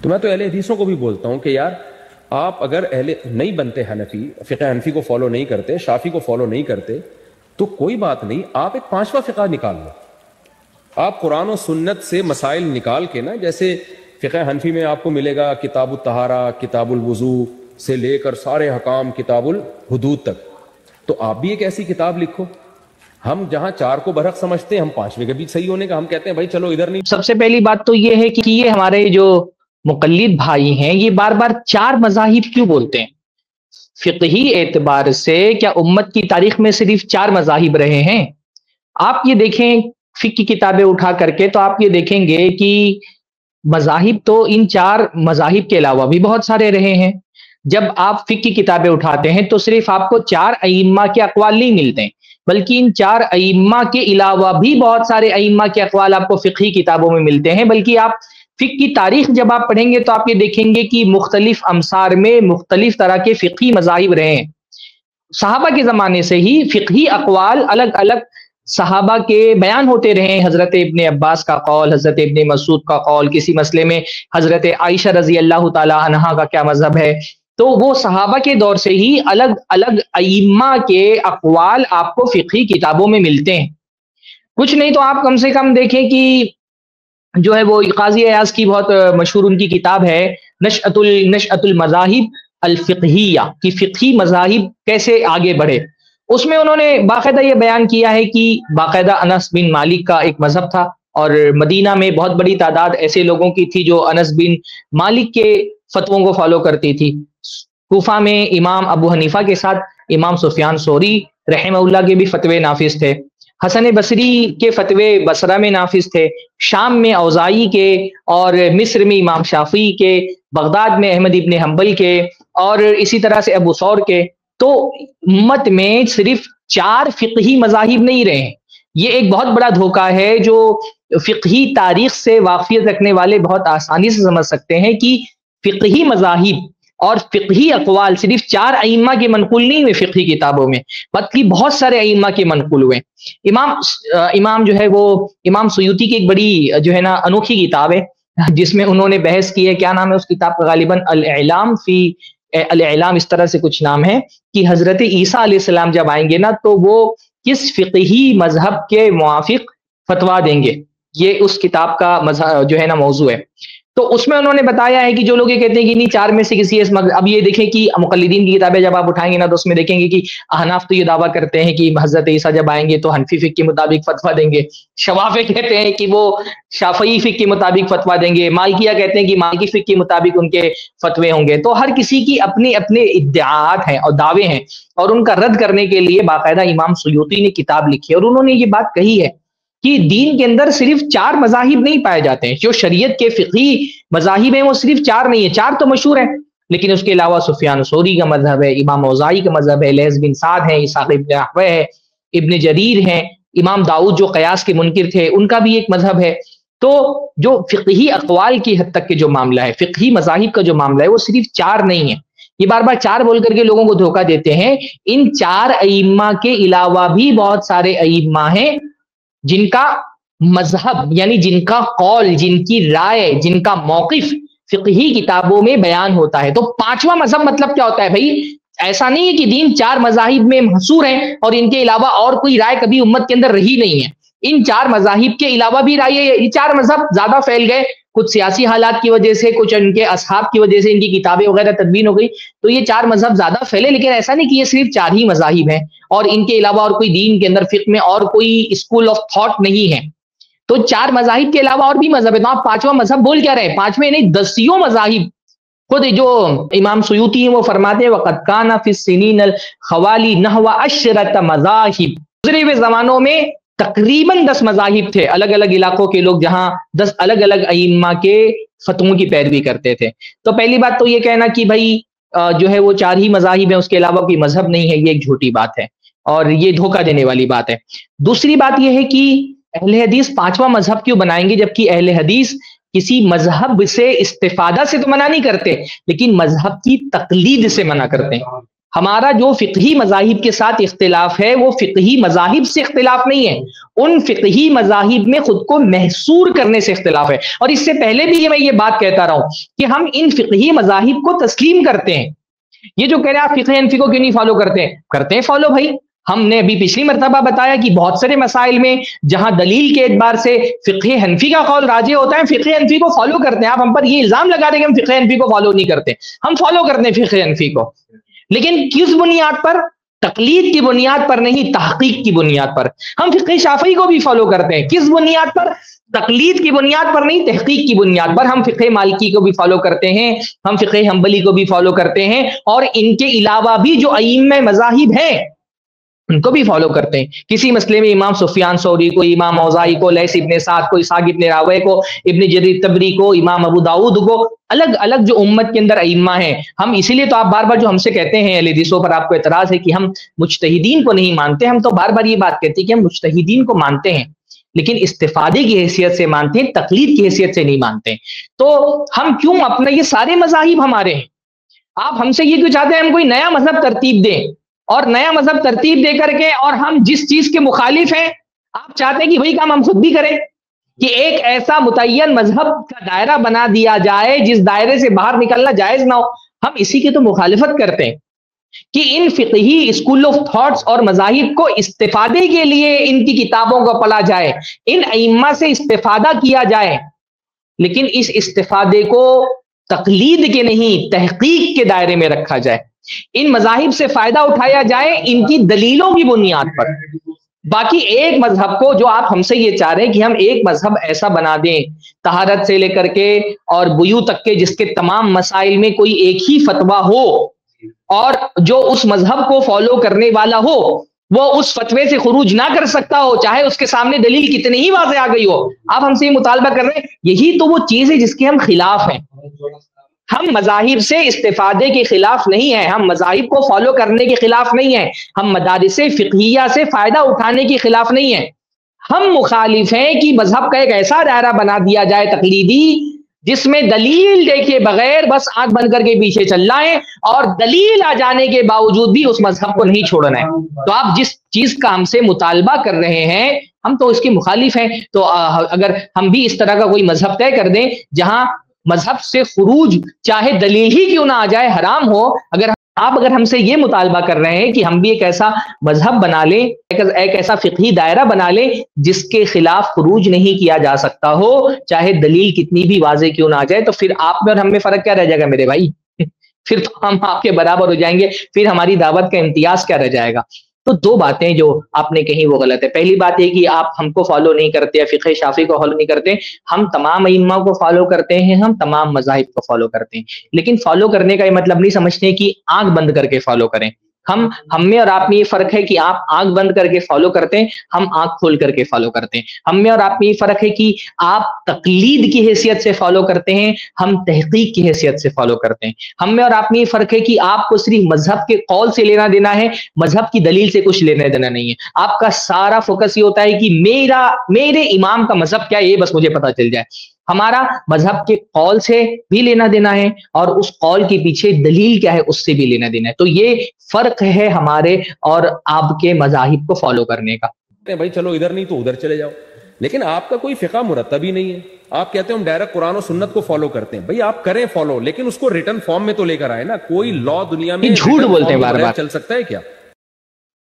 تو میں تو اہل حدیثوں کو بھی بولتا ہوں کہ یار آپ اگر اہل نہیں بنتے حنفی، فقہ حنفی کو فالو نہیں کرتے، شافعی کو فالو نہیں کرتے، تو کوئی بات نہیں، آپ ایک پانچواں فقہ نکال لو. آپ قرآن و سنت سے مسائل نکال کے نا، جیسے فقہ حنفی میں آپ کو ملے گا کتاب الطہارہ، کتاب الوضو سے لے کر سارے حکام کتاب الحدود تک، تو آپ بھی ایک ایسی کتاب لکھو. ہم جہاں چار کو برحق سمجھتے ہیں، ہم پانچویں کے بھی صحیح ہونے کا ہم کہتے ہیں بھائی چلو ادھر نہیں. سب سے پہلی بات تو یہ ہے کہ یہ ہمارے جو مقلد بھائی ہیں یہ بار بار چار مذاہب کیوں بولتے ہیں؟ فقہی اعتبار سے کیا امت کی تاریخ میں صرف چار مذاہب رہے ہیں؟ آپ یہ دیکھیں فقہ کی کتابیں اٹھا کر کے تو آپ یہ دیکھیں گے کہ مذاہب تو ان چار مذاہب کے علاوہ بھی بہت سارے رہے ہیں. جب آپ فقہ کی کتابیں اٹھاتے ہیں تو صرف آپ کو چار ائمہ کے اقوال نہیں ملتے ہیں، بلکہ ان چار ائمہ کے علاوہ بھی بہت سارے ائمہ کے اقوال آپ کو فقہی کتابوں میں ملتے ہیں. بلکہ آپ فقہ کی تاریخ جب آپ پڑھیں گے تو آپ یہ دیکھیں گے کہ مختلف امصار میں مختلف طرح کے فقہی مذاہب رہے ہیں. صحابہ کے زمانے سے ہی فقہی اقوال الگ الگ صحابہ کے بیان ہوتے رہے. حضرت ابن عباس کا قول، حضرت ابن مسعود کا قول، کسی مسئلے میں حضرت عائشہ رضی اللہ تعالی عنہا کا کیا مذہب ہے. تو وہ صحابہ کے دور سے ہی الگ الگ ائمہ کے اقوال آپ کو فقہی کتابوں میں ملتے ہیں. کچھ نہیں تو آپ کم سے کم دیکھیں کہ جو ہے وہ قاضی ایاز کی بہت مشہور ان کی کتاب ہے نشأۃ المذاہب الفقہیہ، کی فقہی مذاہب کیسے آگے بڑھے. اس میں انہوں نے باقاعدہ یہ بیان کیا ہے کہ باقاعدہ انس بن مالک کا ایک مذہب تھا، اور مدینہ میں بہت بڑی تعداد ایسے لوگوں کی تھی جو انس بن مالک کے فتووں کو فالو کرتی تھی. کوفہ میں امام ابو حنیفہ کے ساتھ امام سفیان ثوری رحمہ اللہ کے بھی فتوے نافذ تھے. حسن بصری کے فتوے بصرہ میں نافذ تھے. شام میں اوزاعی کے، اور مصر میں امام شافعی کے، بغداد میں احمد ابن حنبل کے، اور اسی طرح سے ابو ثور کے. تو امت میں صرف چار فقہی مذاہب نہیں رہے ہیں. یہ ایک بہت بڑا دھوکہ ہے جو فقہی تاریخ سے واقفیت رکھنے والے بہت آسانی سے سمجھ سکتے ہیں کہ فقہی مذاہب اور فقہی اقوال صرف چار ائمہ کے منقول نہیں ہوئے فقہی کتابوں میں، بلکہ بہت سارے ائمہ کے منقول ہوئے. امام جو ہے وہ امام سیوطی کی ایک بڑی جو ہے نا انوکھی کتاب ہے جس میں انہوں نے بحث کی ہے. کیا نام ہے اس کتاب کا؟ غالباً الاعلام اس طرح سے کچھ نام ہے، کہ حضرت عیسیٰ علیہ السلام جب آئیں گے نا تو وہ کس فقہی مذہب کے موافق فتویٰ دیں گے. یہ اس کتاب کا جو ہے نا موضوع ہے. تو اس میں انہوں نے بتایا ہے کہ جو لوگ یہ کہتے ہیں کہ نہیں چار میں سے کسی اب یہ دیکھیں کہ مقلدین کی کتابیں جب آپ اٹھائیں گے نا تو اس میں دیکھیں گے کہ احناف تو یہ دعویٰ کرتے ہیں کہ حضرت عیسیٰ جب آئیں گے تو حنفی فقہ کے مطابق فتویٰ دیں گے. شوافع کہتے ہیں کہ وہ شافعی فقہ کے مطابق فتویٰ دیں گے. مالکیہ کہتے ہیں کہ مالکی فقہ کے مطابق ان کے فتوے ہوں گے. تو ہر کسی کی اپنے اپنے ادعاءات ہیں اور دعوے ہیں، اور ان کا رد کرنے کے لیے باقاعدہ امام سیوطی نے کتاب لکھی ہے. اور انہوں نے یہ بات کہی ہے کہ دین کے اندر صرف چار مذاہب نہیں پائے جاتے ہیں. جو شریعت کے فقہی مذاہب ہیں وہ صرف چار نہیں ہیں، چار تو مشہور ہیں، لیکن اس کے علاوہ سفیان ثوری کا مذہب ہے، امام اوزاعی کا مذہب ہے، لیث بن سعد ہے، اسحاق ابن راہویہ ہے، ابن جریر ہیں، امام داؤد جو قیاس کے منکر تھے ان کا بھی ایک مذہب ہے. تو جو فقہی اقوال کی حد تک کے جو معاملہ ہے، فقہی مذاہب کا جو معاملہ ہے وہ صرف چار نہیں ہے. یہ بار بار چار بول کر کے لوگوں کو دھوکہ دیتے ہیں. ان چار ائمہ کے علاوہ بھی بہت سارے ائمہ ہیں جن کا مذہب، یعنی جن کا قول، جن کی رائے، جن کا موقف فقہی کتابوں میں بیان ہوتا ہے. تو پانچواں مذہب مطلب کیا ہوتا ہے بھائی؟ ایسا نہیں ہے کہ دین چار مذاہب میں محصور ہے اور ان کے علاوہ اور کوئی رائے کبھی امت کے اندر رہی نہیں ہے. ان چار مذاہب کے علاوہ بھی رائے، یہ چار مذہب زیادہ پھیل گئے، کچھ سیاسی حالات کی وجہ سے، کچھ ان کے اصحاب کی وجہ سے ان کی کتابیں وغیرہ تدوین ہو گئی، تو یہ چار مذہب زیادہ پھیلے. لیکن ایسا نہیں کہ یہ صرف چار ہی مذاہب ہیں اور ان کے علاوہ اور کوئی دین کے اندر فقہ میں اور کوئی اسکول آف تھاٹ نہیں ہے. تو چار مذاہب کے علاوہ اور بھی مذہب ہے. تو آپ پانچواں مذہب بول کیا رہے؟ پانچویں نہیں، دسیوں مذاہب. خود جو امام سیوطی ہیں وہ فرماتے ہیں وَقَدْ كَانَ فِي السِّنِينَ الْخَوَالِي نَحْوَ 10 مذاہب. گزرے ہوئے زمانوں میں تقریباً 10 مذاہب تھے، الگ الگ علاقوں کے لوگ جہاں 10 الگ الگ ائمہ کے فتووں کی پیروی کرتے تھے. تو پہلی بات تو یہ کہنا کہ بھائی جو ہے وہ چار ہی مذاہب ہیں، اس کے علاوہ کوئی مذہب نہیں ہے، یہ ایک جھوٹی بات ہے اور یہ دھوکہ دینے والی بات ہے. دوسری بات یہ ہے کہ اہل حدیث پانچواں مذہب کیوں بنائیں گے جبکہ اہل حدیث کسی مذہب سے استفادہ سے تو منع نہیں کرتے، لیکن مذہب کی تقلید سے منع کرتے ہیں. ہمارا جو فقہی مذاہب کے ساتھ اختلاف ہے وہ فقہی مذاہب سے اختلاف نہیں ہے، ان فقہی مذاہب میں خود کو محصور کرنے سے اختلاف ہے. اور اس سے پہلے بھی میں یہ بات کہتا رہا ہوں کہ ہم ان فقہی مذاہب کو تسلیم کرتے ہیں. یہ جو کہہ رہے ہیں آپ فقہ حنفی کو کیوں نہیں فالو کرتے ہیں فالو بھائی. ہم نے ابھی پچھلی مرتبہ بتایا کہ بہت سارے مسائل میں جہاں دلیل کے اعتبار سے فقہ حنفی کا قول راجح ہوتا ہے، فقہ حنفی کو فالو کرتے ہیں. آپ ہم پر یہ الزام لگا دیں کہ ہم فقہ حنفی کو فالو نہیں کرتے، ہم فالو کرتے ہیں فقہ حنفی کو، لیکن کس بنیاد پر؟ تقلید کی بنیاد پر نہیں، تحقیق کی بنیاد پر. ہم فقہ شافعی کو بھی فالو کرتے ہیں، کس بنیاد پر؟ تقلید کی بنیاد پر نہیں، تحقیق کی بنیاد پر. ہم فقہ مالکی کو بھی فالو کرتے ہیں، ہم فقہ حنبلی کو بھی فالو کرتے ہیں، اور ان کے علاوہ بھی جو ائمہ مذاہب ہیں ان کو بھی فالو کرتے ہیں. کسی مسئلے میں امام سفیان ثوری کو، امام اوزاعی کو، لیث ابن سعد کو، اسحاق ابن راویہ کو، ابن جریر طبری کو، امام ابو داؤد کو، الگ الگ جو امت کے اندر ائمہ ہیں. ہم اسی لیے تو آپ بار بار جو ہم سے کہتے ہیں اہل حدیثوں پر آپ کو اعتراض ہے کہ ہم مجتہدین کو نہیں مانتے. ہم تو بار بار یہ بات کہتے ہیں کہ ہم مجتہدین کو مانتے ہیں لیکن استفادے کی حیثیت سے مانتے ہیں، تقلید کی حیثیت سے نہیں مانتے ہیں. تو ہم کیوں اپنا یہ سارے مذاہب ہمارے ہیں، آپ ہم سے یہ کیوں چاہتے ہیں ہم کوئی نیا مذہب ترتیب دیں، اور نیا مذہب ترتیب دے کر کے اور ہم جس چیز کے مخالف ہیں آپ چاہتے ہیں کہ وہی کام ہم خود بھی کریں، کہ ایک ایسا متعین مذہب کا دائرہ بنا دیا جائے جس دائرے سے باہر نکلنا جائز نہ ہو. ہم اسی کی تو مخالفت کرتے ہیں کہ ان فقہی اسکول آف تھاٹس اور مذاہب کو استفادے کے لیے ان کی کتابوں کو پڑھا جائے، ان ائمہ سے استفادہ کیا جائے، لیکن اس استفادے کو تقلید کے نہیں تحقیق کے دائرے میں رکھا جائے. ان مذاہب سے فائدہ اٹھایا جائے ان کی دلیلوں کی بنیاد پر. باقی ایک مذہب کو جو آپ ہم سے یہ چاہ رہے ہیں کہ ہم ایک مذہب ایسا بنا دیں طہارت سے لے کر کے اور بیوع تک کے جس کے تمام مسائل میں کوئی ایک ہی فتویٰ ہو اور جو اس مذہب کو فالو کرنے والا ہو وہ اس فتوے سے خروج نہ کر سکتا ہو چاہے اس کے سامنے دلیل کتنی ہی واضح آ گئی ہو. آپ ہم سے یہ مطالبہ کر رہے ہیں، یہی تو وہ چیز ہے جس کے ہم خلاف ہیں. ہم مذاہب سے استفادے کے خلاف نہیں ہیں، ہم مذاہب کو فالو کرنے کے خلاف نہیں ہیں، ہم مدارس فقہیہ سے فائدہ اٹھانے کے خلاف نہیں ہیں. ہم مخالف ہیں کہ مذہب کا ایک ایسا دائرہ بنا دیا جائے تقلیدی جس میں دلیل دیکھے بغیر بس آنکھ بند کر کے پیچھے چل رہا ہے اور دلیل آ جانے کے باوجود بھی اس مذہب کو نہیں چھوڑنا ہے. تو آپ جس چیز کا ہم سے مطالبہ کر رہے ہیں ہم تو اس کے مخالف ہیں. تو اگر ہم بھی اس طرح کا کوئی مذہب طے کر دیں جہاں مذہب سے خروج چاہے دلیل ہی کیوں نہ آ جائے حرام ہو، اگر ہم سے یہ مطالبہ کر رہے ہیں کہ ہم بھی ایک ایسا مذہب بنا لیں، ایک ایسا فقہی دائرہ بنا لیں جس کے خلاف خروج نہیں کیا جا سکتا ہو چاہے دلیل کتنی بھی واضح کیوں نہ آ جائے، تو پھر آپ میں اور ہم میں فرق کیا رہ جائے گا میرے بھائی؟ پھر تو ہم آپ کے برابر ہو جائیں گے، پھر ہماری دعوت کا امتیاز کیا رہ جائے گا؟ تو دو باتیں جو آپ نے کہیں وہ غلط ہے. پہلی بات یہ کہ آپ ہم کو فالو نہیں کرتے، فقہ شافعی کو فالو نہیں کرتے. ہم تمام ائمہ کو فالو کرتے ہیں، ہم تمام مذاہب کو فالو کرتے ہیں، لیکن فالو کرنے کا یہ مطلب نہیں سمجھتے کہ آنکھ بند کر کے فالو کریں. ہم میں اور آپ میں یہ فرق ہے کہ آپ آنکھ بند کر کے فالو کرتے ہیں، ہم آنکھ کھول کر کے فالو کرتے ہیں. ہم میں اور آپ میں یہ فرق ہے کہ آپ تقلید کی حیثیت سے فالو کرتے ہیں، ہم تحقیق کی حیثیت سے فالو کرتے ہیں. ہم میں اور آپ میں یہ فرق ہے کہ آپ کو صرف مذہب کے قول سے لینا دینا ہے، مذہب کی دلیل سے کچھ لینا دینا نہیں ہے. آپ کا سارا فوکس یہ ہوتا ہے کہ میرے امام کا مذہب کیا ہے یہ بس مجھے پتا چل جائے. ہمارا مذہب کے قول سے بھی لینا دینا ہے اور اس قول کے پیچھے دلیل کیا ہے اس سے بھی لینا دینا ہے. تو یہ فرق ہے ہمارے اور آپ کے مذاہب کو فالو کرنے کا. بھائی چلو ادھر نہیں تو ادھر چلے جاؤ، لیکن آپ کا کوئی فقہ مرتب ہی نہیں ہے. آپ کہتے ہیں ہم ڈائریکٹ قرآن و سنت کو فالو کرتے ہیں. بھائی آپ کریں فالو، لیکن اس کو ریٹن فارم میں تو لے کر آئے نا. کوئی لا دنیا میں جھوٹ بولتے ہیں بار بار چل سکتا ہے کیا؟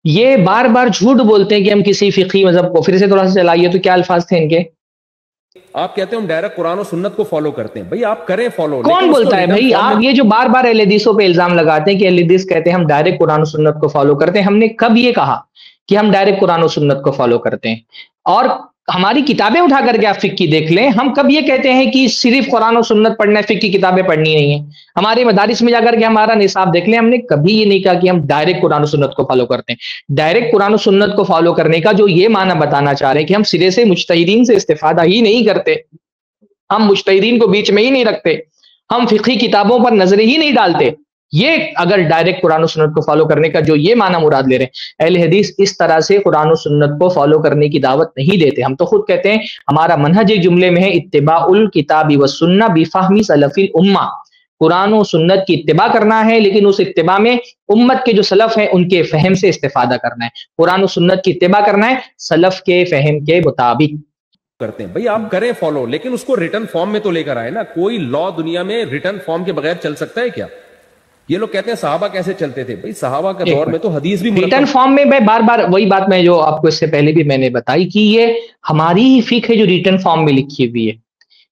یہ بار بار جھوٹ بولتے ہیں کہ ہم کسی فقہی مذہب کو، پھر سے تھوڑا سا چلائیے تو کیا الفاظ تھے ان کے؟ آپ کہتے ہیں ہم ڈائریکٹ قرآن و سنت کو فالو کرتے ہیں. بھائی آپ کریں فالو. کون بولتا ہے بھائی؟ آپ یہ جو بار بار اہل حدیثوں پہ الزام لگاتے ہیں کہ اہل حدیث کہتے ہیں ہم ڈائریکٹ قرآن و سنت کو فالو کرتے ہیں، ہم نے کب یہ کہا کہ ہم ڈائریکٹ قرآن و سنت کو فالو کرتے ہیں؟ اور ہماری کتابیں اٹھا کر کے آپ فقہ کی دیکھ لیں، ہم کب یہ کہتے ہیں کہ صرف قرآن و سنت پڑھنا ہے، فقہ کی کتابیں پڑھنی نہیں ہیں؟ ہمارے مدارس میں جا کر کے ہمارا نصاب دیکھ لیں، ہم نے کبھی یہ نہیں کہا کہ ہم ڈائریکٹ قرآن و سنت کو فالو کرتے ہیں. ڈائریکٹ قرآن و سنت کو فالو کرنے کا جو یہ معنی بتانا چاہ رہے ہیں کہ ہم سرے سے مجتہدین سے استفادہ ہی نہیں کرتے، ہم مجتہدین کو بیچ میں ہی نہیں رکھتے، ہم فقہی کتابوں پر نظریں ہی نہیں ڈالتے، یہ اگر ڈائریکٹ قرآن و سنت کو فالو کرنے کا جو یہ معنی مراد لے رہے ہیں، اہل حدیث اس طرح سے قرآن و سنت کو فالو کرنے کی دعوت نہیں دیتے. ہم تو خود کہتے ہیں ہمارا منہج ایک جملے میں ہے اتباع الکتاب والسنہ بفہم سلف الامہ. قرآن و سنت کی اتباع کرنا ہے، لیکن اس اتباع میں امت کے جو سلف ہیں ان کے فہم سے استفادہ کرنا ہے. قرآن و سنت کی اتباع کرنا ہے سلف کے فہم کے مطابق. کرتے ہیں بھائی آپ کریں فالو، لیکن اس کو ریٹن فارم میں تو لے کر آئے نا. کوئی لا دنیا میں ریٹن فارم کے بغیر چل سکتا ہے کیا؟ یہ لوگ کہتے ہیں صحابہ کیسے چلتے تھے، بھائی صحابہ کے دور میں تو حدیث بھی ریٹن فارم میں بار بار وہی بات میں جو آپ کو اس سے پہلے بھی میں نے بتائی کہ یہ ہماری ہی فقہ ہے جو ریٹن فارم میں لکھی ہوئی ہے.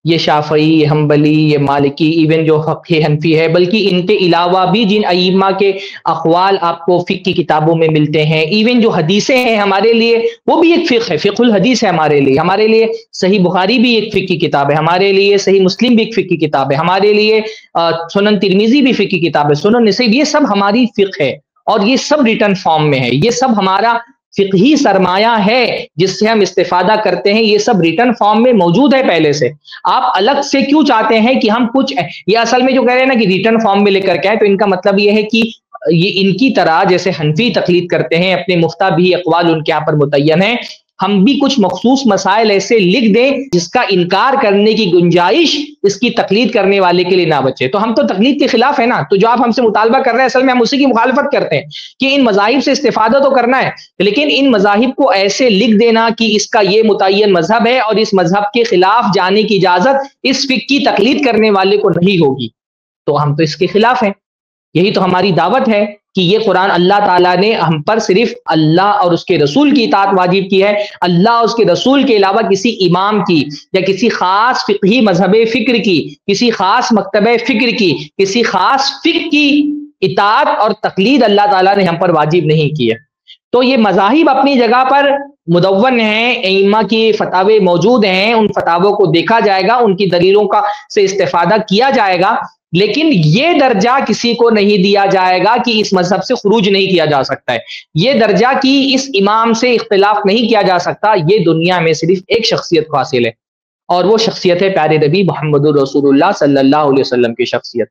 یہ شافعی، یہ حنبلی، یہ مالکی، ایون جو فقہ حنفی ہے، بلکہ ان کے علاوہ بھی جن ائمہ کے اقوال آپ کو فقہ کی کتابوں میں ملتے ہیں، ایون جو حدیثیں ہیں ہمارے لیے وہ بھی ایک فقہ ہے، فقہ الحدیث ہے ہمارے لیے صحیح بخاری بھی ایک فقہ کی کتاب ہے، ہمارے لیے صحیح مسلم بھی ایک فقہ کی کتاب ہے، ہمارے لیے سنن ترمذی بھی فقہ کی کتاب ہے، سنن نسائی، یہ سب ہماری فقہ ہے اور یہ سب ریٹن فارم میں ہے. یہ سب ہمارا فقہی سرمایہ ہے جس سے ہم استفادہ کرتے ہیں. یہ سب ریٹن فارم میں موجود ہے پہلے سے. آپ الگ سے کیوں چاہتے ہیں کہ ہم کچھ، یہ اصل میں جو کہہ رہے ہیں نا کہ ریٹن فارم میں لے کر کے آئے، تو ان کا مطلب یہ ہے کہ یہ ان کی طرح جیسے حنفی تقلید کرتے ہیں، اپنے مفتہ بھی اقوال ان کے یہاں پر متعین ہیں، ہم بھی کچھ مخصوص مسائل ایسے لکھ دیں جس کا انکار کرنے کی گنجائش اس کی تقلید کرنے والے کے لیے نہ بچے. تو ہم تو تقلید کے خلاف ہے نا. تو جو آپ ہم سے مطالبہ کر رہے ہیں اصل میں ہم اسی کی مخالفت کرتے ہیں کہ ان مذاہب سے استفادہ تو کرنا ہے، لیکن ان مذاہب کو ایسے لکھ دینا کہ اس کا یہ متعین مذہب ہے اور اس مذہب کے خلاف جانے کی اجازت اس فقہ کی تقلید کرنے والے کو نہیں ہوگی. تو ہم تو اس کے خلاف ہیں. یہی تو ہماری دعوت ہے کہ یہ قرآن اللہ تعالیٰ نے ہم پر صرف اللہ اور اس کے رسول کی اطاعت واجب کی ہے. اللہ اور اس کے رسول کے علاوہ کسی امام کی یا کسی خاص فقہی مذہب فکر کی، کسی خاص مکتبہ فکر کی، کسی خاص فقہ کی اطاعت اور تقلید اللہ تعالیٰ نے ہم پر واجب نہیں کی ہے. تو یہ مذاہب اپنی جگہ پر مدون ہیں، ائمہ کی فتاوے موجود ہیں، ان فتاووں کو دیکھا جائے گا، ان کی دلیلوں کا سے استفادہ کیا جائے گا، لیکن یہ درجہ کسی کو نہیں دیا جائے گا کہ اس مذہب سے خروج نہیں کیا جا سکتا ہے. یہ درجہ کہ اس امام سے اختلاف نہیں کیا جا سکتا، یہ دنیا میں صرف ایک شخصیت کو حاصل ہے، اور وہ شخصیت ہے پیارے نبی محمد رسول اللہ صلی اللہ علیہ وسلم کی شخصیت.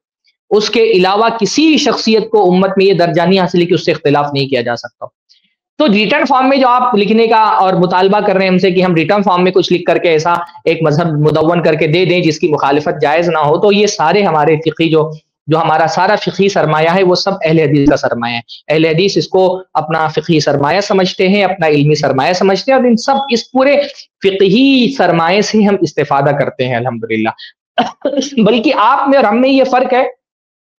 اس کے علاوہ کسی شخصیت کو امت میں یہ درجہ نہیں حاصل ہے کہ اس سے اختلاف نہیں کیا جا سکتا. تو ریٹرن فارم میں جو آپ لکھنے کا اور مطالبہ کر رہے ہیں ہم سے کہ ہم ریٹرن فارم میں کچھ لکھ کر کے ایسا ایک مذہب مدون کر کے دے دیں جس کی مخالفت جائز نہ ہو، تو یہ سارے ہمارے فقہی جو ہمارا سارا فقہی سرمایہ ہے وہ سب اہل حدیث کا سرمایہ ہے. اہل حدیث اس کو اپنا فقہی سرمایہ سمجھتے ہیں، اپنا علمی سرمایہ سمجھتے ہیں، اور ان سب اس پورے فقہی سرمایہ سے ہم استفادہ کرتے ہیں الحمدللہ. بلکہ آپ میں اور ہم میں یہ فرق ہے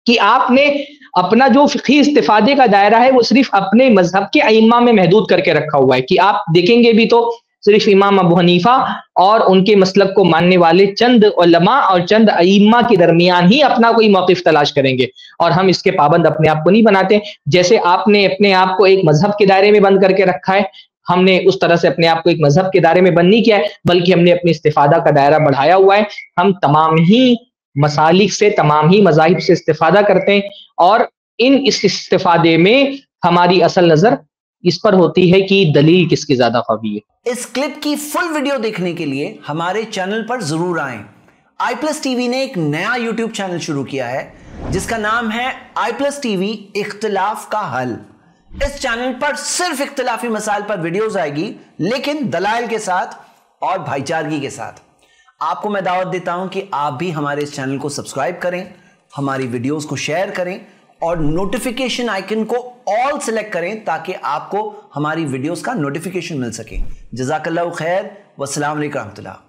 کہ آپ نے اپنا جو فقہی استفادے کا دائرہ ہے وہ صرف اپنے مذہب کے ائمہ میں محدود کر کے رکھا ہوا ہے، کہ آپ دیکھیں گے بھی تو صرف امام ابو حنیفہ اور ان کے مسلک کو ماننے والے چند علماء اور چند ائمہ کے درمیان ہی اپنا کوئی موقف تلاش کریں گے، اور ہم اس کے پابند اپنے آپ کو نہیں بناتے. جیسے آپ نے اپنے آپ کو ایک مذہب کے دائرے میں بند کر کے رکھا ہے، ہم نے اس طرح سے اپنے آپ کو ایک مذہب کے دائرے میں بند نہیں کیا ہے، بلکہ ہم نے اپنی استفادہ کا دائرہ بڑھایا ہوا ہے. ہم تمام ہی مسالک سے، تمام ہی مذاہب سے استفادہ کرتے ہیں، اور اس استفادے میں ہماری اصل نظر اس پر ہوتی ہے کہ دلیل کس کی زیادہ قوی ہے. اس کلپ کی فل ویڈیو دیکھنے کے لیے ہمارے چینل پر ضرور آئیں. آئی پلس ٹی وی نے ایک نیا یوٹیوب چینل شروع کیا ہے جس کا نام ہے آئی پلس ٹی وی اختلاف کا حل. اس چینل پر صرف اختلافی مسائل پر ویڈیوز آئے گی، لیکن دلائل کے ساتھ اور بھائی چارگی کے ساتھ. آپ کو میں دعوت دیتا ہوں کہ آپ بھی ہمارے اس چینل کو سبسکرائب کریں، ہماری ویڈیوز کو شیئر کریں اور نوٹیفیکیشن آئیکن کو آل سلیکٹ کریں تاکہ آپ کو ہماری ویڈیوز کا نوٹیفیکیشن مل سکے. جزاک اللہ خیر، والسلام علیکم ورحمۃ اللہ.